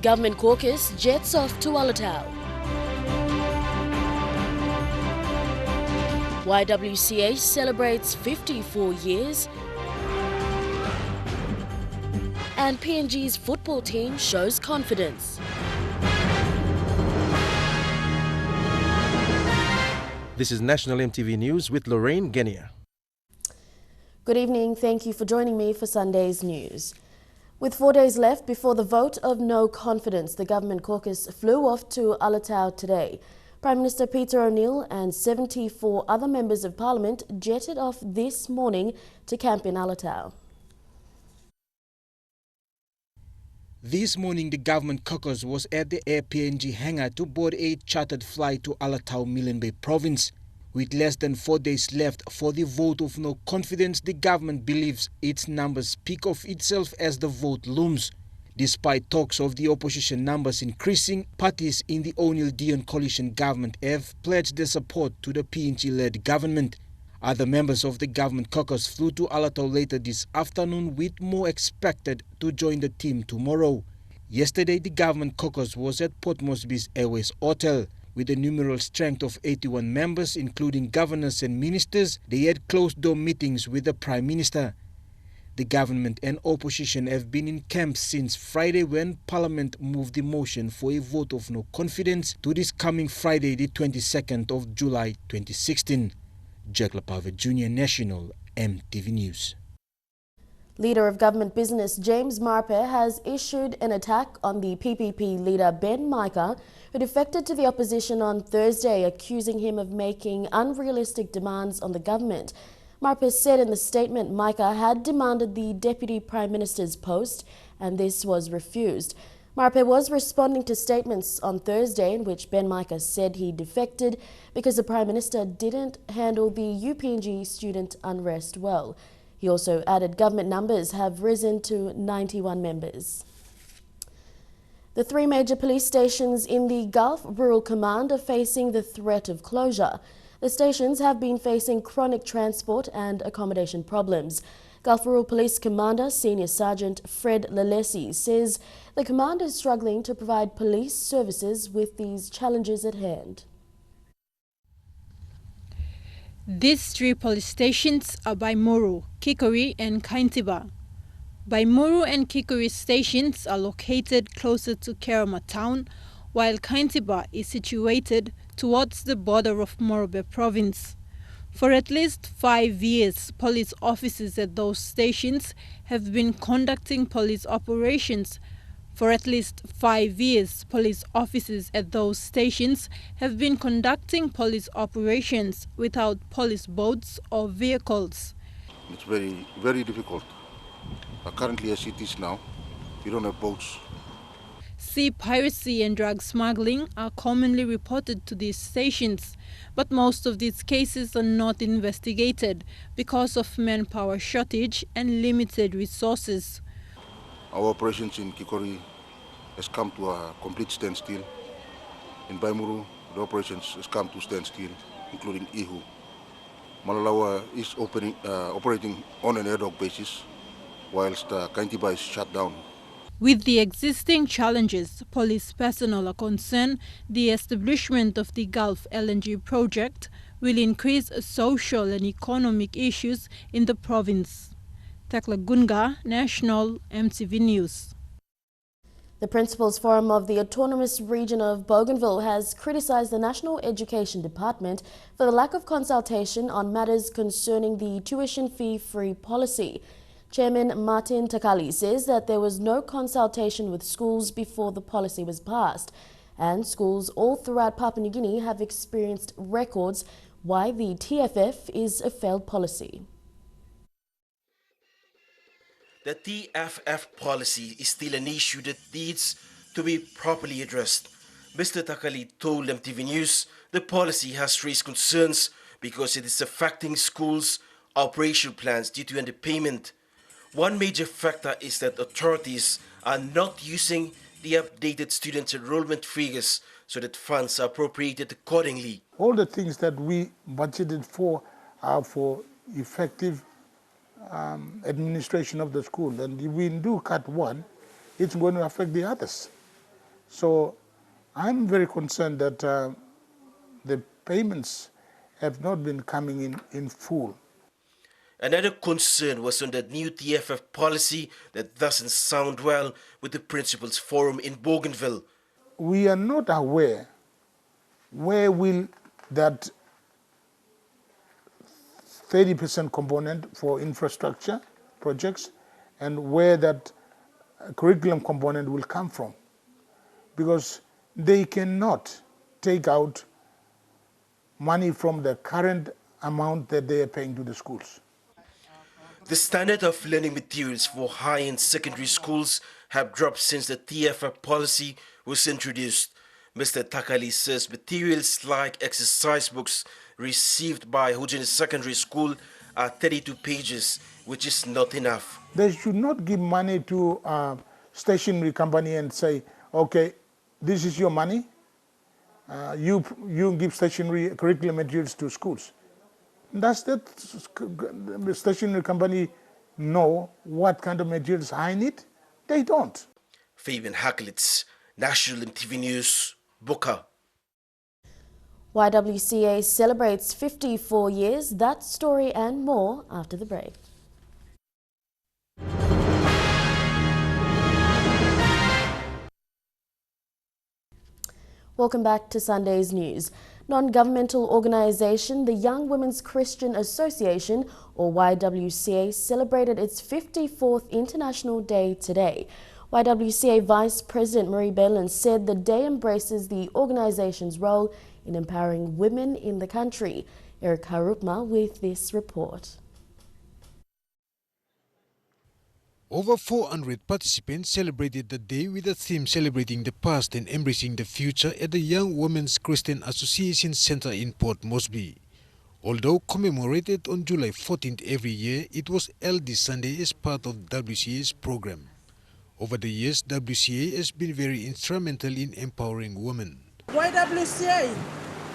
Government Caucus jets off to Alotau. YWCA celebrates 54 years. And PNG's football team shows confidence. This is National EMTV News with Lorraine Genia. Good evening. Thank you for joining me for Sunday's news. With 4 days left before the vote of no confidence, the Government Caucus flew off to Alotau today. Prime Minister Peter O'Neill and 74 other members of Parliament jetted off this morning to camp in Alotau. This morning, the Government Caucus was at the Air PNG hangar to board a chartered flight to Alotau, Milne Bay Province. With less than 4 days left for the vote of no confidence, the government believes its numbers speak of itself as the vote looms. Despite talks of the opposition numbers increasing, parties in the O'Neill-Dion coalition government have pledged their support to the PNG-led government. Other members of the Government Caucus flew to Alotau later this afternoon, with more expected to join the team tomorrow. Yesterday, the Government Caucus was at Port Moresby's Airways Hotel. With a numeral strength of 81 members, including governors and ministers, they had closed-door meetings with the Prime Minister. The government and opposition have been in camp since Friday, when Parliament moved the motion for a vote of no confidence to this coming Friday, the 22nd of July 2016. Jack Lapave Jr., National EMTV News. Leader of Government Business James Marpe has issued an attack on the PPP leader Ben Micah, who defected to the opposition on Thursday, accusing him of making unrealistic demands on the government. Marpe said in the statement Micah had demanded the Deputy Prime Minister's post, and this was refused. Marpe was responding to statements on Thursday in which Ben Micah said he defected because the Prime Minister didn't handle the UPNG student unrest well. He also added government numbers have risen to 91 members. The three major police stations in the Gulf Rural Command are facing the threat of closure. The stations have been facing chronic transport and accommodation problems. Gulf Rural Police Commander Senior Sergeant Fred Lalesi says the command is struggling to provide police services with these challenges at hand. These three police stations are Baimuru, Kikori and Kaintiba. Baimuru and Kikori stations are located closer to Kerama town, while Kaintiba is situated towards the border of Morobe province. For at least 5 years, police officers at those stations have been conducting police operations. For at least 5 years, police officers at those stations have been conducting police operations without police boats or vehicles. It's very, very difficult. Currently, as it is now, we don't have boats. Sea piracy and drug smuggling are commonly reported to these stations, but most of these cases are not investigated because of manpower shortage and limited resources. Our operations in Kikori has come to a complete standstill. In Baimuru, the operations has come to standstill, including Ihu. Malalawa is operating on an ad hoc basis, whilst Kaintiba is shut down. With the existing challenges, police personnel are concerned the establishment of the Gulf LNG project will increase social and economic issues in the province. Tekla Gunga, National EMTV News. The Principals Forum of the Autonomous Region of Bougainville has criticized the National Education Department for the lack of consultation on matters concerning the tuition fee-free policy. Chairman Martin Takali says that there was no consultation with schools before the policy was passed, and schools all throughout Papua New Guinea have experienced records why the TFF is a failed policy. The TFF policy is still an issue that needs to be properly addressed. Mr. Takali told MTV News the policy has raised concerns because it is affecting schools' operational plans due to underpayment. One major factor is that authorities are not using the updated student enrollment figures so that funds are appropriated accordingly. All the things that we budgeted for are for effective administration of the school. And if we do cut one, it's going to affect the others. So I'm very concerned that the payments have not been coming in full. Another concern was on the new TFF policy that doesn't sound well with the Principals Forum in Bougainville. We are not aware where will that 30% component for infrastructure projects and where that curriculum component will come from. Because they cannot take out money from the current amount that they are paying to the schools. The standard of learning materials for high-end secondary schools have dropped since the TFF policy was introduced. Mr. Takali says materials like exercise books received by Hujin Secondary School are 32 pages, which is not enough. They should not give money to a stationery company and say, okay, this is your money, you give stationery curriculum materials to schools. Does that stationery company know what kind of materials I need? They don't. Fabian Haklitz, National EMTV News, Buka. YWCA celebrates 54 years. That story and more after the break. Welcome back to Sunday's news. Non-governmental organisation, the Young Women's Christian Association, or YWCA, celebrated its 54th International Day today. YWCA Vice President Marie Belin said the day embraces the organisation's role in empowering women in the country. Eric Harupma with this report. Over 400 participants celebrated the day with a theme celebrating the past and embracing the future at the Young Women's Christian Association Center in Port Moresby. Although commemorated on July 14th every year, it was held this Sunday as part of WCA's program. Over the years, WCA has been very instrumental in empowering women. YWCA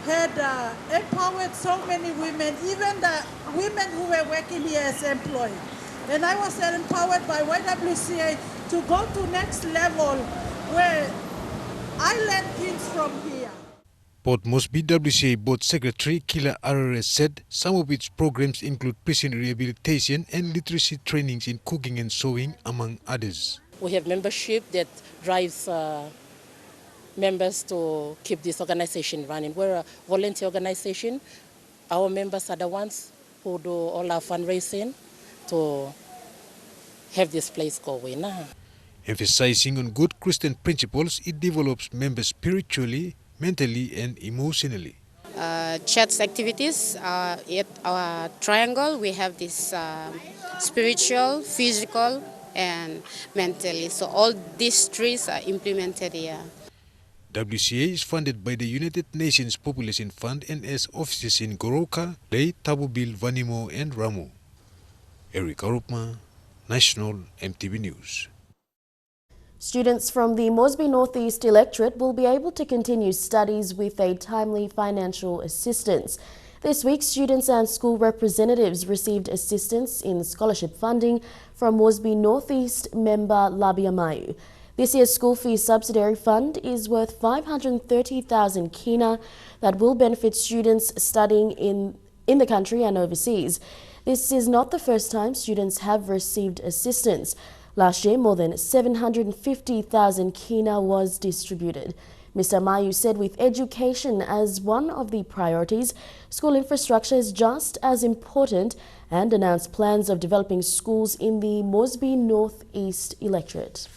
had empowered so many women, even the women who were working here as employed. And I was empowered by YWCA to go to next level where I learned things from here. Port Moresby WCA Board Secretary Kila Arare said some of its programs include prison rehabilitation and literacy trainings in cooking and sewing, among others. We have membership that drives members to keep this organization running. We're a volunteer organization. Our members are the ones who do all our fundraising to have this place going. Emphasizing on good Christian principles, it develops members spiritually, mentally and emotionally. Church activities at our triangle, we have this spiritual, physical and mentally. So all these three are implemented here. WCA is funded by the United Nations Population Fund and has offices in Goroka, Ley, Tabubil, Vanimo and Ramo. Eric Arupma, National EMTV News. Students from the Moresby Northeast electorate will be able to continue studies with a timely financial assistance. This week, students and school representatives received assistance in scholarship funding from Moresby Northeast member Labia Mayu. This year's school fees subsidiary fund is worth 530,000 kina that will benefit students studying in the country and overseas. This is not the first time students have received assistance. Last year, more than 750,000 kina was distributed. Mr. Mayu said with education as one of the priorities, school infrastructure is just as important and announced plans of developing schools in the Moresby Northeast electorate.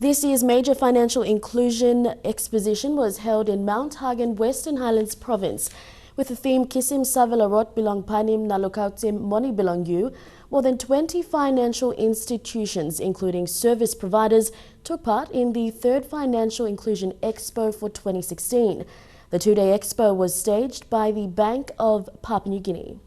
This year's major financial inclusion exposition was held in Mount Hagen, Western Highlands Province. With the theme Kisim Savelarot Bilong Panim Nalokautim Moni Bilong You, more than 20 financial institutions, including service providers, took part in the 3rd Financial Inclusion Expo for 2016. The 2-day expo was staged by the Bank of Papua New Guinea.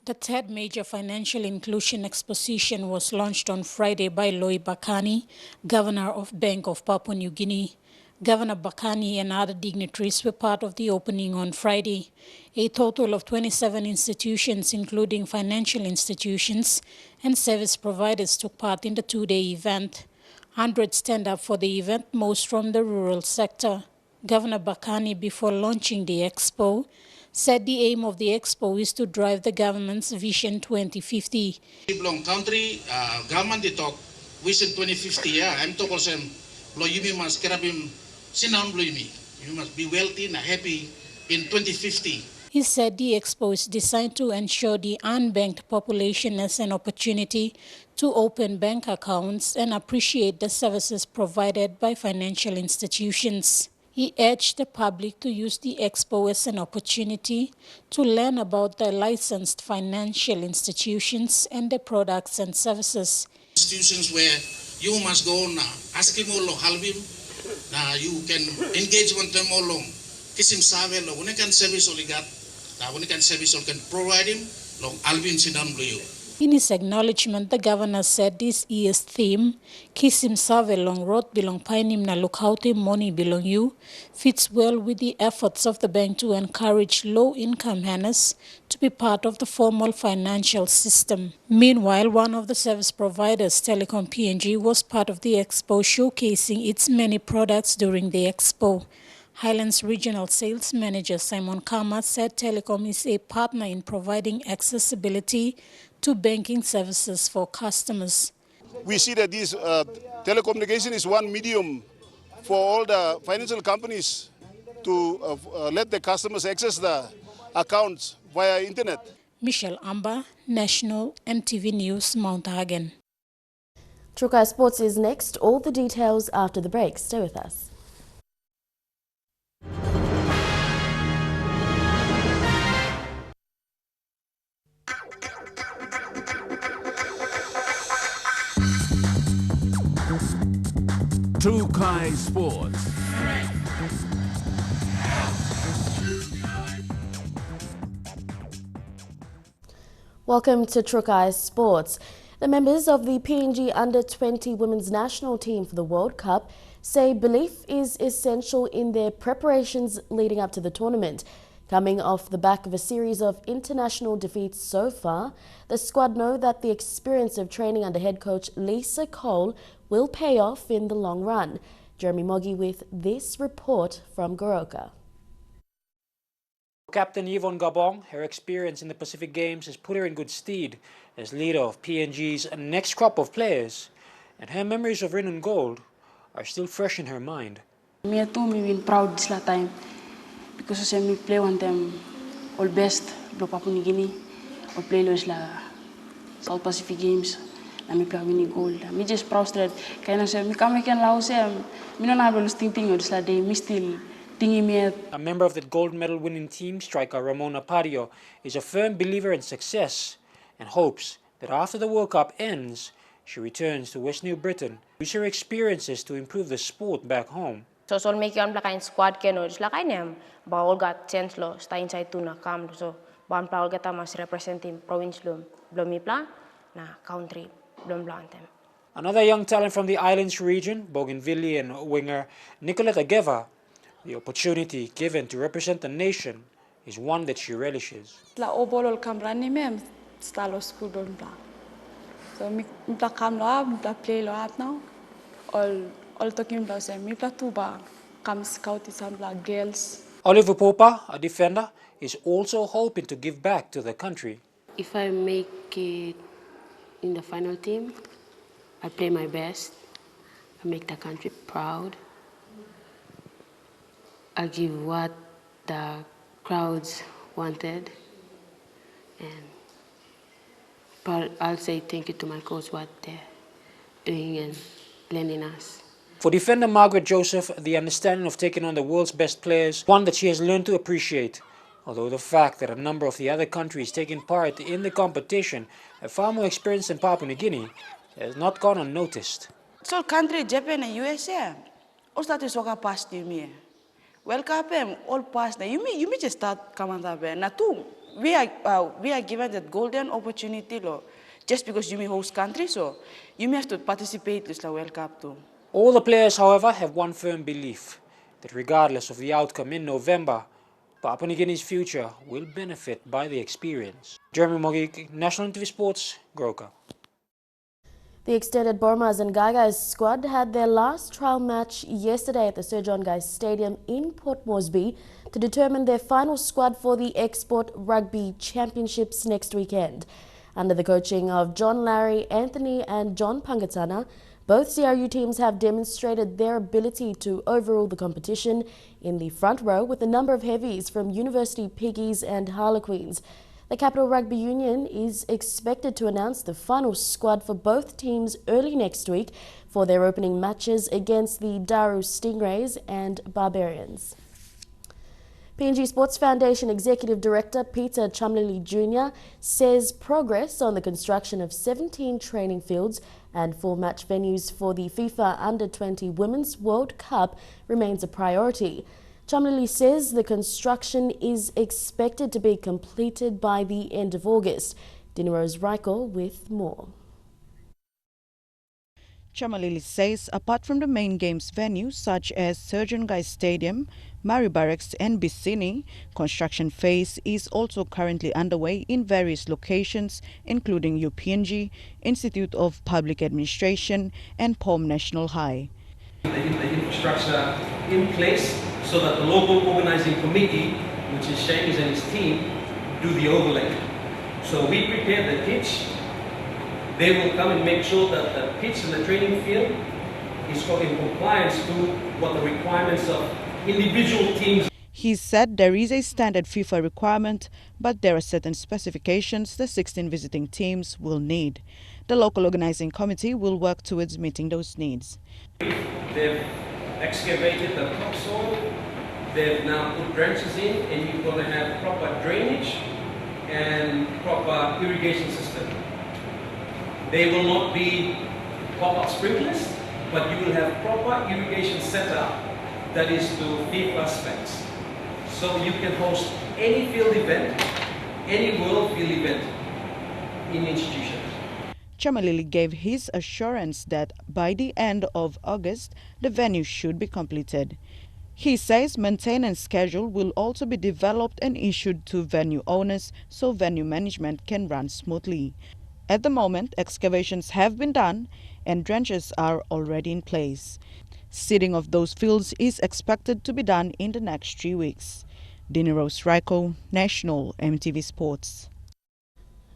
The 3rd Major Financial Inclusion Exposition was launched on Friday by Loy Bakani, Governor of Bank of Papua New Guinea. Governor Bakani and other dignitaries were part of the opening on Friday. A total of 27 institutions, including financial institutions and service providers, took part in the 2-day event. 100 stand up for the event, most from the rural sector. Governor Bakani, before launching the expo, said the aim of the expo is to drive the government's Vision 2050. Long country, government they talk Vision 2050. Yeah, I'm talking also. You must kerabim sinan me. You must be wealthy and happy in 2050. He said the expo is designed to ensure the unbanked population has an opportunity to open bank accounts and appreciate the services provided by financial institutions. He urged the public to use the expo as an opportunity to learn about the licensed financial institutions and their products and services. Institutions where you must go now, ask him all halvim, now you can engage with them all long. Kisim save lo, when can service only got, when can service can provide him long alvim sinan blue. In his acknowledgement, the governor said this year's theme, Kisim Save Long Road Belong Painim Na Lukhaute Money Belong You, fits well with the efforts of the bank to encourage low-income earners to be part of the formal financial system. Meanwhile, one of the service providers, Telecom PNG, was part of the expo, showcasing its many products during the expo. Highlands Regional Sales Manager Simon Kama said Telecom is a partner in providing accessibility to banking services for customers. We see that this telecommunication is one medium for all the financial companies to let the customers access the accounts via internet. Michelle Amba, National EMTV News, Mount Hagen. Trukai Sports is next. All the details after the break. Stay with us. Trukai Sports. Welcome to Trukai Sports. The members of the PNG Under-20 Women's National Team for the World Cup say belief is essential in their preparations leading up to the tournament. Coming off the back of a series of international defeats so far, the squad know that the experience of training under head coach Lisa Cole will pay off in the long run. Jeremy Moggy with this report from Goroka. Captain Yvonne Gabong, her experience in the Pacific Games has put her in good stead as leader of PNG's next crop of players, and her memories of red and gold are still fresh in her mind. Me too, me been proud this last time because I say me play one time all best do Papua New Guinea or play those la South Pacific Games and me play winning gold. Me just proud that kaya say me come can lao say me no na lose thing this last day me still. A member of the gold medal winning team, striker Ramona Padio, is a firm believer in success and hopes that after the World Cup ends, she returns to West New Britain, use her experiences to improve the sport back home. So make you like squad keno, just like I am, but all got chance lo, stay inside to na come so ban pla all get mas representing province blom mi pla na country blom blantem. Another young talent from the islands region, Bougainvillean winger Nicoletta Geva. The opportunity given to represent the nation is one that she relishes. La obolol kamrani mem stalo school don bla. So mi pla kam lo ab, mi pla play lo ab now. All talking about say mi pla tuba kam scout is bla girls. Oliver Popa, a defender, is also hoping to give back to the country. If I make it in the final team, I play my best. I make the country proud. I give what the crowds wanted, and I'll say thank you to my coach what they're doing and lending us. For defender Margaret Joseph, the understanding of taking on the world's best players, one that she has learned to appreciate, although the fact that a number of the other countries taking part in the competition are far more experienced than Papua New Guinea, has not gone unnoticed. So country, Japan and USA, all that is what past to me. Well, Capem, all past. You may just start coming up there. Now, too, we are given that golden opportunity, lo, just because you may host country, so you may have to participate in the World Cup too. All the players, however, have one firm belief that regardless of the outcome in November, Papua New Guinea's future will benefit by the experience. Jeremy Mogik, National EMTV Sports, Goroka. The extended Bourmas and Gaigai squad had their last trial match yesterday at the Sir John Guy Stadium in Port Moresby to determine their final squad for the Export Rugby Championships next weekend. Under the coaching of John Larry, Anthony and John Pangatana, both CRU teams have demonstrated their ability to overrule the competition in the front row with a number of heavies from University Piggies and Harlequins. The Capital Rugby Union is expected to announce the final squad for both teams early next week for their opening matches against the Daru Stingrays and Barbarians. PNG Sports Foundation Executive Director Peter Chumlili Jr. says progress on the construction of 17 training fields and 4 match venues for the FIFA Under-20 Women's World Cup remains a priority. Chumlili says the construction is expected to be completed by the end of August. Dinarose Reichel with more. Chumlili says apart from the main games venues such as Sir John Guy Stadium, Mari Barracks and Bissini, construction phase is also currently underway in various locations including UPNG, Institute of Public Administration and POM National High. The infrastructure in place so that the local organizing committee, which is Seamus and his team, do the overlay. So we prepare the pitch. They will come and make sure that the pitch and the training field is in compliance to what the requirements of individual teams. He said there is a standard FIFA requirement, but there are certain specifications the 16 visiting teams will need. The local organizing committee will work towards meeting those needs. They've excavated the topsoil, they've now put trenches in, and you're going to have proper drainage and proper irrigation system. They will not be pop-up sprinklers, but you will have proper irrigation setup that is to FIFA specs. So you can host any field event, any world field event in institutions. Chumlili gave his assurance that by the end of August, the venue should be completed. He says maintenance schedule will also be developed and issued to venue owners so venue management can run smoothly. At the moment, excavations have been done and drenches are already in place. Seeding of those fields is expected to be done in the next 3 weeks. Dinarose Reichel, National EMTV Sports.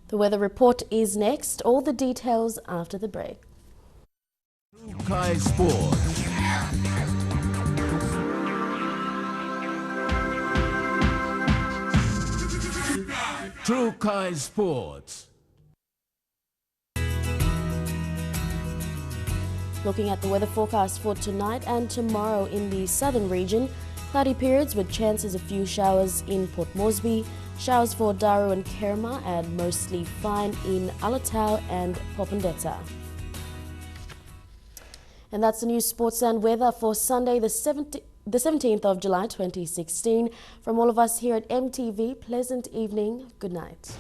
The weather report is next. All the details after the break. Caucus Sports. True Caucus Sports. Looking at the weather forecast for tonight and tomorrow in the southern region, cloudy periods with chances of few showers in Port Moresby, showers for Daru and Kerma, and mostly fine in Alotau and Popondetta. And that's the news, sports and weather for Sunday the 17th of July 2016. From all of us here at EMTV, pleasant evening, good night.